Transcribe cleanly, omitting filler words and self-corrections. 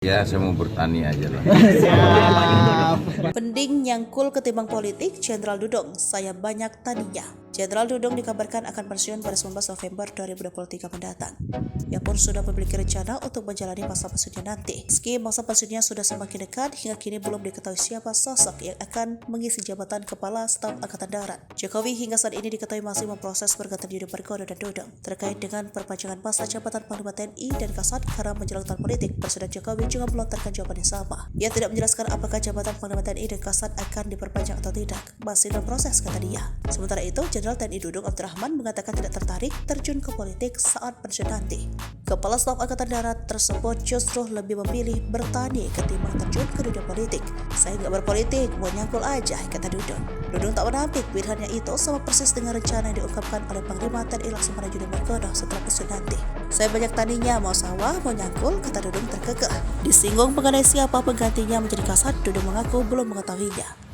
Ya, saya mau bertani aja lah. Pending nyangkul ketimbang politik, Jenderal Dudung, saya banyak taninya. Jenderal Dudung dikabarkan akan pensiun pada 19 November 2023 mendatang. Ia pun sudah memiliki rencana untuk menjalani masa pensiunnya nanti. Meski masa pensiunnya sudah semakin dekat, hingga kini belum diketahui siapa sosok yang akan mengisi jabatan Kepala Staf Angkatan Darat. Jokowi hingga saat ini diketahui masih memproses pergantian Yudi Margono dan Dudung terkait dengan perpanjangan masa jabatan Panglima TNI dan Kasat karena menjelang tahun politik. Presiden Jokowi juga melontarkan jawaban yang sama. Ia tidak menjelaskan apakah jabatan Panglima TNI dan Kasat akan diperpanjang atau tidak. Masih dalam proses, kata dia. Sementara itu, Jenderal TNI Dudung Abdurrahman mengatakan tidak tertarik terjun ke politik saat pensiun nanti. Kepala Staf Angkatan Darat tersebut justru lebih memilih bertani ketimbang terjun ke dunia politik. Saya nggak berpolitik, mau nyangkul aja, kata Dudung. Dudung tak menampik pilihannya itu sama persis dengan rencana yang diungkapkan oleh Panglima TNI Laksamana Yudi Margono setelah pensiun nanti. Saya banyak taninya, mau sawah, mau nyangkul, kata Dudung terkekeh. Disinggung mengenai siapa penggantinya menjadi Kasat, Dudung mengaku belum mengetahuinya.